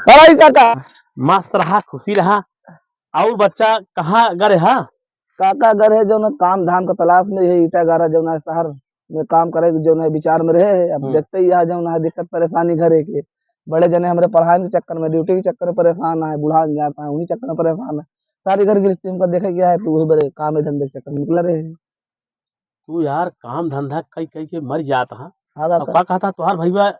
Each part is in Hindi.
अरे काका मस्त रहा, खुशी रहा। और बच्चा कहाँ गए हा? काका घर है जो ना काम धाम का तलाश में है ईटा गारा जो ना शहर में काम करे जो ना विचार में रहे। अब देखते ही आ जो ना दिक्कत परेशानी घरे के बड़े जने हमारे पढ़ाई के चक्कर में ड्यूटी के चक्कर में परेशान है, बुढ़ा जाता है उन्हीं चक्कर में परेशान है। सारी घर गृहस्थी का देखे क्या है तो वही बड़े काम है धंधे के चक्कर में निकला रहे हैं। तू यार काम धंधा कई कई के मर जाता है। हाँ अब काका। का कहता तुहार भैया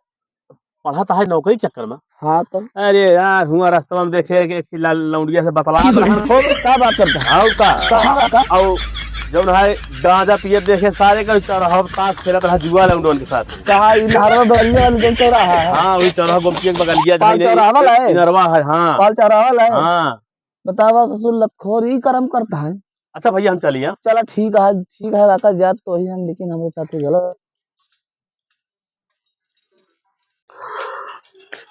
पढ़ा है नौकरी के चक्कर में। हाँ तो अरे यार हुआ रास्ता में देखे कि लौंडिया से बतला रहा खूब क्या बात करता है। और का कहाँ काका? और जौन है गांजा पिए देखे सारे का चौराहा ताश खेलत रहा जुआ लौंडोन के साथ। कहाँ इ नहरवा बगलिया वाली जो चौराहा है? हाँ वही चौराहा गोमती के बगलिया पाल चौराहा वाला है? नरवा है। हाँ पाल चौराहा वाला है? हाँ। बतावा ससुर लतखोर ही कर्म करता है। अच्छा भैया हम चलिए। चला ठीक है काका जात तो ही हम लेकिन हमारे साथ गलत।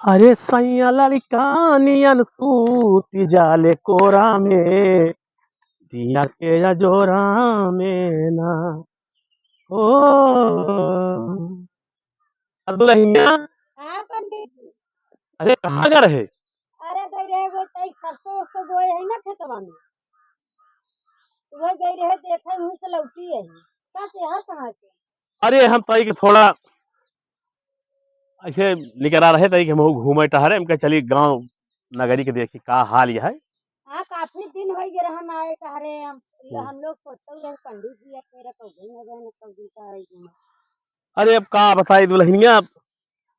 अरे सैया लड़का नियन सूती जाले कोरा में दिया के या जोरा में ना ओ दुल्हनिया। हाँ पंडित जी। अरे कहाँ का रहे? अरे गई रहे वो तई सरसों उरसों बोए है ना खेतवा में, वो गई रहे देखे वहीं से लौटी है। कहाँ से हर कहाँ से? अरे हम तई के थोड़ा ऐसे लेकर आ रहे तई के हम घूमे टहरे हम कहे चली गांव नगरी के देखी का हाल यह है। हाँ काफी दिन हो गए हम आए टहरे हम लोग सोचते रहे पंडित जी अब मेरा कभी न गए न कभी का आई घूमा। अरे अब का बताई दुल्हनिया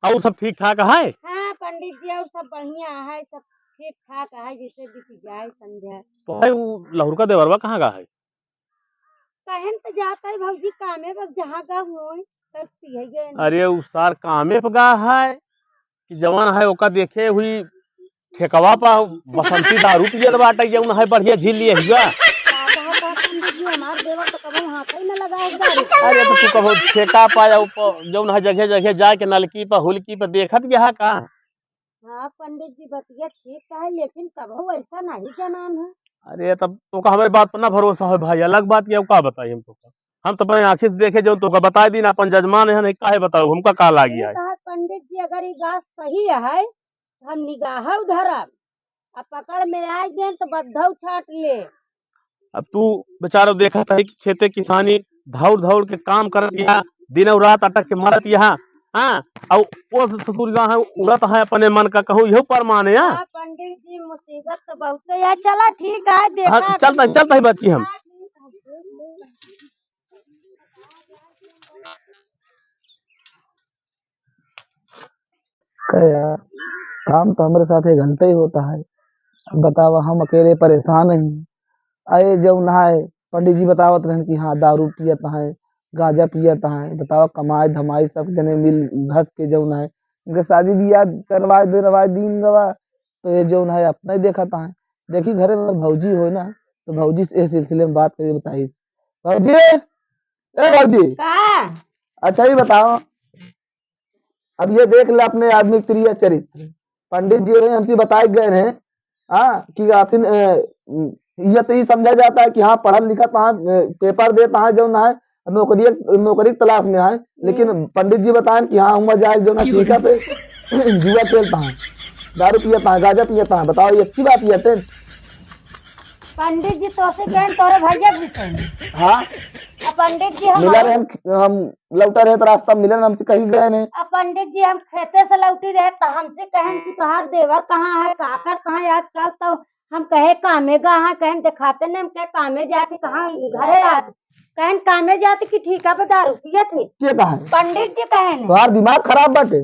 और सब ठीक ठाक है? हाँ पंडित जी और सब बढ़िया है, सब ठीक ठाक है जिसे बीत जाए समझे। तो है वो लहुरका देवरवा कहाँ का है? कहन तो जाता है भौजी कामे बस जहाँ का हो तब पिए गए नहीं। अरे उ सार कामे पे गा है कि जवान है ओका देखे हुई ठेकवा पा बसंती दारू पियत बाटे जौन है बढ़िया झील लिए हुआ। पंडित जी हमारे देवर तो कभी हाथ ही न लगाए दारू। अरे तो तू कहो ठेका पाया जौन है जगह जगह जाके नलकी पर हुलकी पर देखत गया का। हाँ पंडित जी बतिया ठीक है लेकिन कबहू ऐसा नहीं जनान है। अरे तब तो का हमारी बात पर ना भरोसा है भाई, अलग बात ये का बताई हम तो हम तो अपने आंखी से देखे जो तो का बता दी ना अपन जजमान है नहीं काहे बताओ हमका का लागी है। ठीक है पंडित जी अगर ये बात सही है तो हम निगाह उधरब अब पकड़ में आ गए तो बद्धौ छाट ले। अब तू बेचारा देखा है कि खेते किसानी दौड़ दौड़ के काम कर दिया दिन और रात अटक के मरत यहाँ। हाँ और वो ससुर जहाँ है उड़त है अपने मन का कहूँ यही पर माने। हाँ हाँ पंडित जी मुसीबत तो बहुत है चला ठीक है हाँ देखा। चलता ही बच्ची हम। हाँ, ठीक है। कहे यार काम तो हमारे साथ एक घंटे ही होता है। अब बतावा हम अकेले परेशान नहीं आए जब नहाए पंडित जी बतावत रहन कि हाँ दारू पियत है गांजा पियत है। बतावा कमाई धमाई सब जने मिल घस के जो है इनके शादी बियाह करवाए दिन गवा तो ये जो है अपना ही देखा है। देखी घरे में भौजी हो ना तो भौजी से इस सिलसिले में बात करके बताई। भौजी ए भौजी का अच्छा ही बताओ अब ये देख ले अपने आदमी प्रिय चरित्र पंडित जी ने हमसे बताए गए हैं। हाँ कि आखिर ये तो ही समझा जाता है कि हाँ पढ़ा लिखा कहाँ पेपर देता है जो ना है नौकरी नौकरी की तलाश में है। लेकिन पंडित जी बताएं कि हाँ उम्र जाए जो ना ठीका पे जुआ खेलता है दारू पियता है गांजा पियता है। बताओ ये अच्छी बात ये थे? पंडित जी तो से कहें तोरे भैया जी से। हाँ अब पंडित जी मिला रहे हम लौटा रहे तो रास्ता मिले हमसे कहीं गए नहीं। अब पंडित जी हम खेते से लौटी रहे तो हमसे कहें कि तुम्हार देवर कहाँ है काकर कहाँ है आजकल तो हम कहे कामे गा है कहें दिखाते नहीं हम कहे कामे जाते कहाँ घरे रात कहें कामे जाते कि ठीका पे दारू पिए थे। क्या कहा है? पंडित जी कहे तुम्हारा दिमाग खराब बाटे।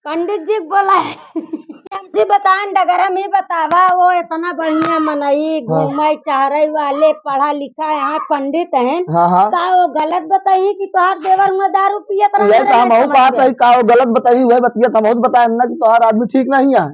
पंडित जी बोला हमसे बताएं डगरा में बतावा वो इतना बढ़िया मनई घूमे टहरे वाले पढ़ा लिखा यहाँ पंडित है। हाँ हाँ वो गलत बताई कि तुहार देवर हुआ दारू पियत ये तो हम कहा था का गलत बताई हुए बतिया हम बताए ना कि तुम्हारा आदमी ठीक नहीं है।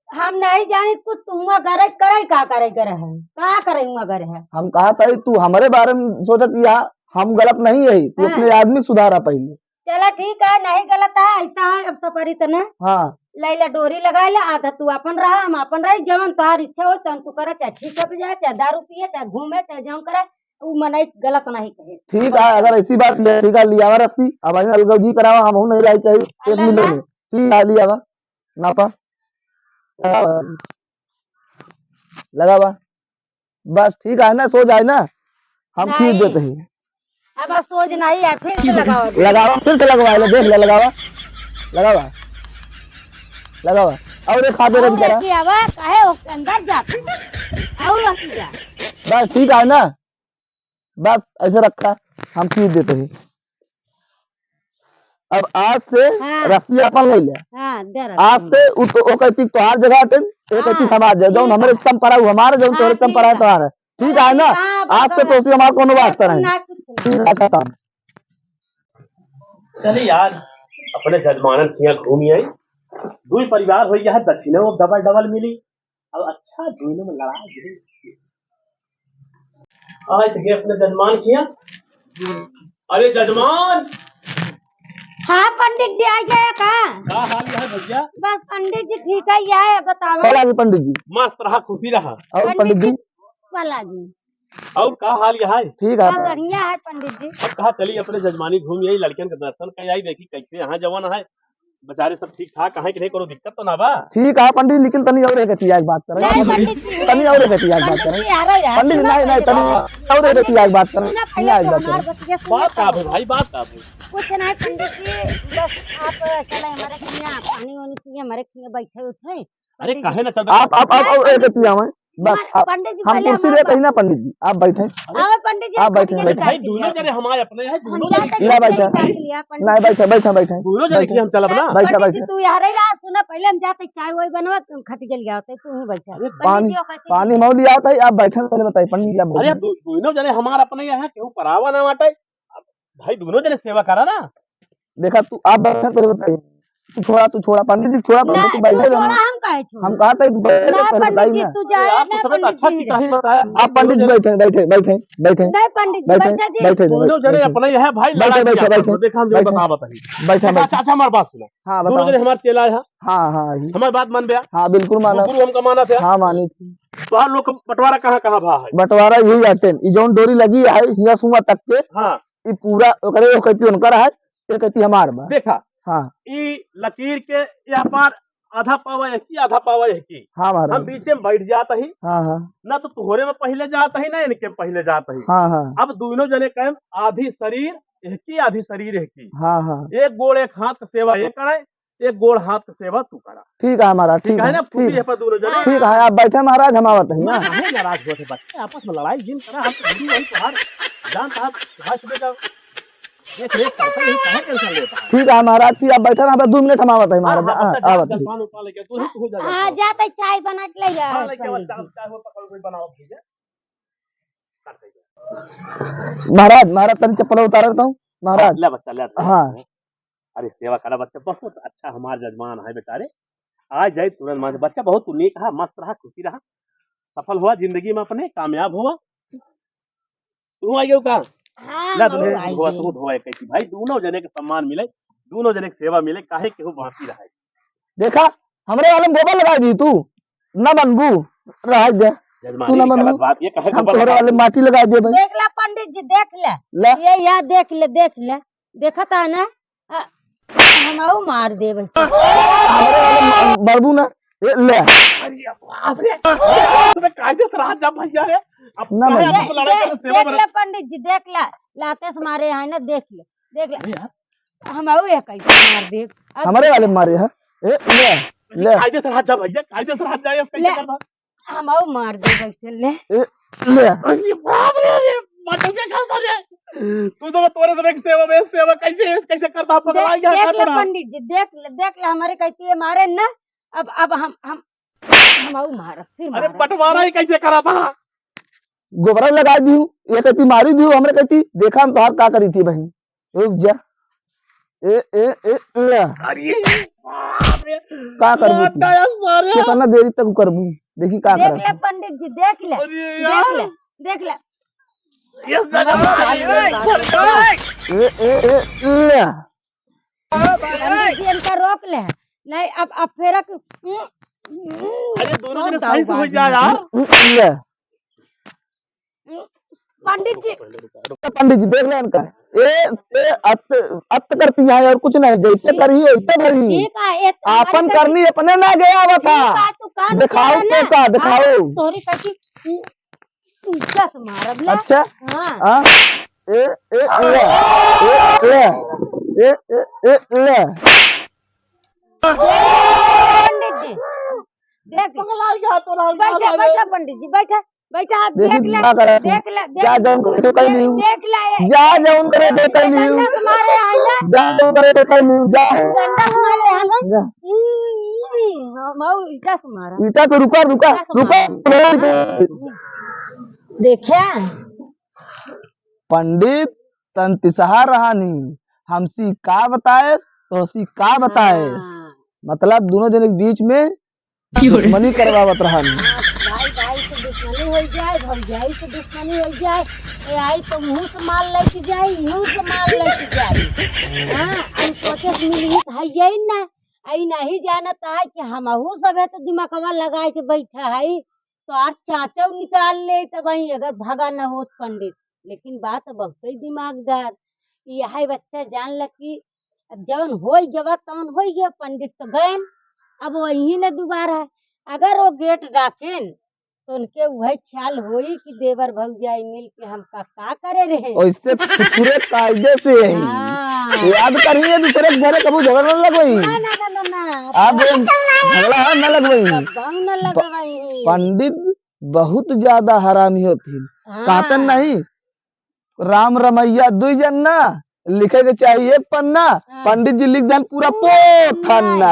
हम नहीं जानी कुछ तुम करे करे का करे करे है का करे करे है। हम कहा था तू हमारे बारे में सोचत या हम गलत नहीं है तू अपने आदमी सुधारा पहले। चला ठीक है नहीं गलत है ऐसा है अब सपरी तने हाँ लैला डोरी लगा ले आधा तू अपन रहा हम अपन रही जवन तुहार इच्छा हो तन तू करे चाहे ठीक पे जाए चाहे दारू पिए चाहे घूमे चाहे जौन करे वो मनई गलत नहीं कहे। ठीक है अगर ऐसी बात ले ठीक है लिया रस्सी अब अलगौजी करावा हम नहीं लाई चाहिए एक मिले में ठीक है लिया नापा लगा बा बस ठीक है ना, सो जाए ना, हम खींच नहीं। देते हैं। अब सोच नहीं है, फिर से लगाओ। लगावा फिर से लगवा ले, देख ले, लगावा लगावा लगावा और एक खा दे और बेचारा। रखी हवा काहे उसके अंदर जाती और रखी जा। बस ठीक है ना, बस ऐसे रखा, हम खींच देते हैं। अब आज से हाँ। रस्सी अपन ले ले, हाँ दे आज से वो कहती तो हर जगह पे वो कहती हाँ, समाज है, जो ठीक हमारे है। स्तंभ पर हमारे, जो हाँ, तोरे स्तंभ पर है ठीक है। तुम्हारा, ठीक है ना। आज से तो उसी हमारा कोनो वास्ता नहीं, ना कुछ नहीं। ठीक है खत्म। चले यार अपने जजमानन किया घूमी आई, दुई परिवार हो गया है, दक्षिणों में डबल डबल मिली। अब अच्छा दोनों में लड़ाई आज के अपने जजमान किया। अरे जजमान हाँ पंडित जी आ गए का? क्या हाल है भैया? बस पंडित जी ठीक है, यह है बताओ। बोला जी पंडित जी, मस्त रहा, खुशी रहा। और पंडित जी वाला जी और क्या हाल है? ठीक सब है। बढ़िया है पंडित जी। अब कहा चली अपने जजमानी घूम आई, लड़कियन के दर्शन कर आई, देखी कैसे यहाँ जवान है, बेचारे सब ठीक ठाक है कि नहीं, करो दिक्कत तो ना बा? ठीक है पंडित, लेकिन तनी और एक एक बात करें, नहीं पंडित जी, तनी और एक एक बात करें पंडित जी आ रहा है। पंडित, नहीं नहीं तनी और एक एक बात करें, सुना नहीं पहले आज तो बात हमार करें। बतिया सुना बात का पहले। भाई, बात का कुछ नहीं पंडित जी, बस आप चले हमारे खिया पानी वानी पिए, हमारे खिया बैठे उठे। अरे पंडित कहे जी, ना चल आप और एक एक हमें बस पंडित जी हम पहले कुर्सी हमारे लेते ही ना पंडित जी, आप बैठे, आओ पंडित जी, आप बैठे, खटिया बैठे। निकाल भाई के दोनों लिया। जने हमारे अपने हैं, हम दोनों जाते जने ला खटिया बैठा। निकाल के लिया पंडित नहीं बैठे बैठे बैठे दोनों जने की हम चलब ना। बैठा पंडित जी बैठा तू यहाँ रहा, सुना पहले हम जाते चाय वाय बनवा, खटिया लिया होते तू ही बैठा। अरे पंडित जी कहते पानी मऊ लिया था, आप बैठे पहले बताइए पंडित जी, आप अरे बैठे। दोनों जने हमारे अपने यहाँ क्यों परावा ना बाटे, भाई दोनों जने सेवा करा ना। देखा तू, आप बैठे पहले बताइए, तू छोड़ा पंडित जी, छोड़ा ना पंडित, तू तू बैठे छोड़ा, जाना, हम काहे छोड़ा? हम कहा था तू बैठे ना पहले पंडित बताइए जी ना। तू जाए आप ना सब पंडित अच्छा जी। की कहीं बताया। आप पंडित जी बैठे बैठे बैठे बैठे नहीं पंडित जी बैठे बच्चा जी। बैठे दोनों जने अपने यहाँ भाई बैठे, लड़ाई बैठे, किया बैठे, करो। देखा हम जो बैठे, बता बताइए। बैठे देखा बैठे। अच्छा हमारी बात सुना, हाँ दोनों बताओ। जने हमारे चेला है, हाँ हाँ ही। हमारी बात मान गया, हाँ बिल्कुल माना, गुरु हमका माना था। हाँ मानी थी। तो हम लोग का बंटवारा कहाँ कहाँ भा है? बंटवारा यही आते, ई जौन डोरी लगी है हिया सुआ तक के, हाँ ई पूरा ओकरे वो कहती उनकर है, ये कहती हमार बा। देखा हाँ ई लकीर के यहाँ पार आधा पावा है की, आधा पावा है की, हाँ हम महाराज, बीचे में बैठ जाता ही हाँ हाँ ना, तो तुहरे में पहले जाता ही ना इनके में पहले जाता ही। हाँ हाँ अब दोनों जने कहें आधी शरीर एक की, आधी शरीर एक की, हाँ हाँ एक गोड़ एक हाथ का सेवा ये करे, एक गोड़ हाथ का सेवा तू करा। ठीक है महाराज, ठीक ठीक है है ना, ठीक खुशी है है पर दोनों जने। ठीक है, आप बैठे महाराज, हम आवत है ना। काहे नाराज हुए थे बच्चे आपस में लड़ाई जिन करा, हम तो वही तुम्हार जान साहब सुभाष बेटा देख रेख करता नहीं, काहे टेंशन लेता है? ठीक है महाराज, ठीक आप बैठे ना, 2 मिनट हम आवत है हाँ, महाराज, हाँ, बच्चा आवत है। जलपान उपान लेके तू ही जा हाँ जाते चाय बना के ले हाँ जाए लेके पंडित बच्चा जी। चाहे वो पकड़ कोई बनाओ ठीक है। महाराज महाराज तनी चप्पल उतारता हूँ महाराज। ले बच्चा ले। हाँ अरे सेवा करा बच्चा, बहुत अच्छा हमारे जजमान है बेचारे, आज जाए तुरंत मान बच्चा बहुत नेक रहा, मस्त रहा, खुशी रहा, सफल हुआ जिंदगी में, अपने कामयाब हुआ। तू आई गयो कहाँ? हाँ ले मऊ दुल्हे आई धोआ गई। तू धोए कैसी, भाई दोनों जने के सम्मान मिले, दोनों जने की सेवा मिले, काहे केहू बाकी रहे। देखा, हमरे वाले में गोबर लगा दी तू, न बनबू रह दे, तू जजमानी ना की बनबू, गलत बात ये कहे हम गोबर तोहरे लगा वाले दूं। माटी लगा दे भाई। देख ले पंडित जी, देख ले ले ये यहाँ देख ले, देख ले, देखा था ना, हम मार दे वैसे। हमरे वाले बनबू ना, ये ले अरे बाप रे, तुम्हें कायदे से रहा जा भैया रे, अब ना काहे भैया। आप लड़ाई कर सेवा देख ले पंडित जी, देख ले, लाते से मारे हैं ना, देख ले, देख ले, हम ये कैसे मार दे। अब हमारे वाले में मारे है, ए ले ले कायदे से रहा जा भैया, कायदे से रहा जा, ये कैसे ले। करना? हम मार दे वैसे ले। ए ले अरे बाप रे, मटू के खाता रे, तू तो तोरे से एक सेवा कैसे करता पकड़ा गया देख ले का पंडित जी, देख ले हमारे कैसे ये मारे ना। अब हम मारा फिर अरे मारा। बंटवारा ही कैसे करा था? गोबरा लगा दी हूँ, ये कहती मारी दी हूँ, हमरे कहती देखा हम तोहार का करी थी बहन, रुक जा, ए ए ए ले अरे बाप रे, का करबू तू? मारता है सारे। कितना देरी तक करबू, देखी का देख ले करत पंडित जी, देख ले, अरे देख यार, ले, देख ले। ये सजा ए ए ए ले पंडित जी इनका रोक ले, नहीं अब फिर अरे दोनों जने सही से हो जा यार। ले पंडित जी पंडित जी देख ले इनका, ए अत करती है और कुछ नहीं, जैसे करी वैसे भरी, ठीक है, आपन करनी अपने ना गया हुआ था। तू कान दिखाओ उतारा तो ना। का दिखाओ। तोरी कची कस मारब ला। अच्छा हाँ हाँ ए ए ले ए ले ए ले पंडित जी देख बैठा बैठा पंडित जी बैठा बैठा आप देखी देख ले क्या करे तू? देख ले जा जाऊं करे कहीं नहीं देख ले जा जाऊं करे तो कहीं नहीं डंडा से मारे आइला जा जाऊं करे तो कहीं नहीं जा डंडा से मारे आइला जा। माऊ इटा से मारा ईटा तो रुका रुका रुका देखा पंडित तंतिसहा रहानी हमसी का बताए तो सी का बताए मतलब दोनों जने के बीच में दुश्मनी करवावत रहनी भाई भाई से दुश्मनी हो जाए भौजाई से दुश्मनी हो जाए ए आई तो मुंह से माल लेके जाए मुंह से माल लेके जाए हाँ हम सोचे से मिली है यही ना आई नहीं जानत है कि हमहू सब है तो दिमागवा लगा के बैठा है तो आज चाचा निकाल ले तो भाई अगर भगा न हो पंडित लेकिन बात बहुत ही दिमागदार यह बच्चा जान ल कि अब जवन हो गया तवन हो गया पंडित तो गए अब वही न दोबारा अगर वो गेट डाकेन तो उनके वही ख्याल होई कि देवर भौजाई मिल के हम का करे रहे वैसे पूरे कायदे से हाँ। याद करिए दूसरे के घरे कभी झगड़ा न लगवाई ना ना ना ना ना आप झगड़ा न लगवाई कब्बाऊ न लगवाई पंडित बहुत ज्यादा हरामी होती हाँ। कहते नहीं राम रमैया दुई जन्ना लिखे के चाहिए एक पन्ना पंडित जी लिख देन पूरा पोथन्ना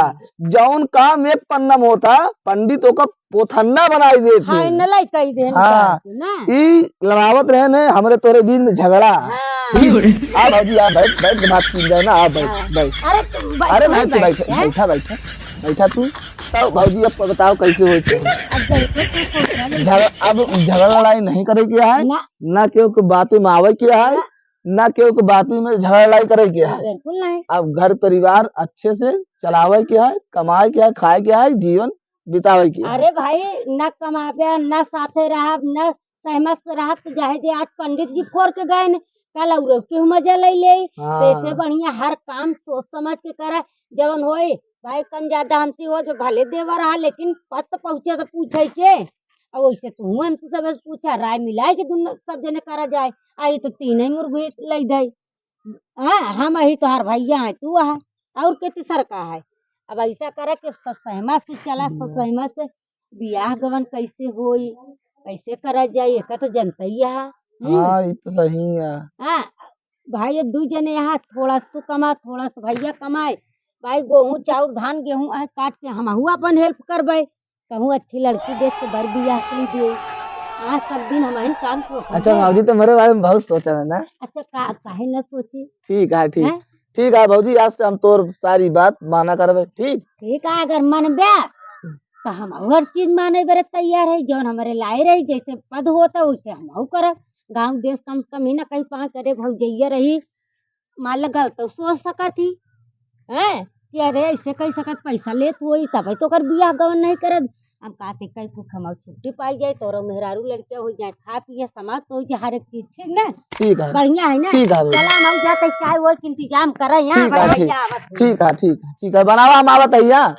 जौन काम एक पन्ना में होता पंडित ओका पोथन्ना बनाई देते फाइनल कही दे हाँ ना ई लड़ावत रहे ने हमरे तोरे बीच में झगड़ा हाँ। आ भाजी आ बैठ बैठ के बात की जाए ना आ बैठ बैठ अरे तुम अरे बैठ बैठ बैठा बैठा बैठा तू तो भाजी अब बताओ कैसे होते अब झगड़ा लड़ाई नहीं करे किया है ना ना केहू के बातें में आवे किया है ना केहू के बातें में झगड़ा लड़ाई करे किया है बिल्कुल नहीं अब घर परिवार अच्छे से चलावे किया है कमाए किया है खाए किया है जीवन बितावे किया है अरे भाई न कमाबे न साथे रहब न सहमत से रहब तो जाहे जे आज पंडित जी फोड़ के गए न कल और केहू मजा ले ले हाँ। तो ऐसे बढ़िया हर काम सोच समझ के करे जवन होए भाई कम ज्यादा हमसे हो जो भले देवा रहा लेकिन पत तो पहुंचे तो पूछे के और वैसे तू हमसे सब पूछा राय मिलाए कि दोनों सब जने करा जाए आई तो तीन ही मुर्गी ले दे हाँ हम ही तोहार भैया है तू है और के तीसर का है अब ऐसा करे कि सहमत से चला सहमत से बियाह गवन कैसे होई कैसे करा जाए एक तो जनता ही है हाँ ये तो सही है हाँ भाई अब दू जने यहाँ थोड़ा तू कमा थोड़ा सा भैया कमाए भाई गेहूँ चाउर धान गेहूँ काट के हम अपन हेल्प करबे कहूँ अच्छी लड़की देख के बर बियाह कर दे हाँ सब दिन हमारे काम को अच्छा भाजी तो मेरे बारे में बहुत सोचा है ना अच्छा काहे न सोची ठीक है ठीक हैं? ठीक है भाजी आज से हम तोर सारी बात माना करबे ठीक ठीक है अगर मन बे तो हम हर चीज माने बरे तैयार है जौन हमारे लाए रही जैसे पद होता वैसे हम करब गाँव देश कम से कम ही ना कहीं पा करे भौजैया रही मान लगा तो सोच सका थी है कि अरे ऐसे कही सकत पैसा लेत होई तब तो कर बियाह गवन नहीं करत हम कहते कहीं कुछ हमार छुट्टी पाई जाए तोरो मेहरारू लड़किया हो जाए खा पिए समाज तो हो जाए हर एक चीज ठीक ना ठीक है बढ़िया है ना ठीक है भाई। चला हम जाते चाय वो इंतजाम करे यहाँ ठीक है बढ़िया ठीक आवत है। ठीक है ठीक है ठीक है बनावा हम आवत है यहाँ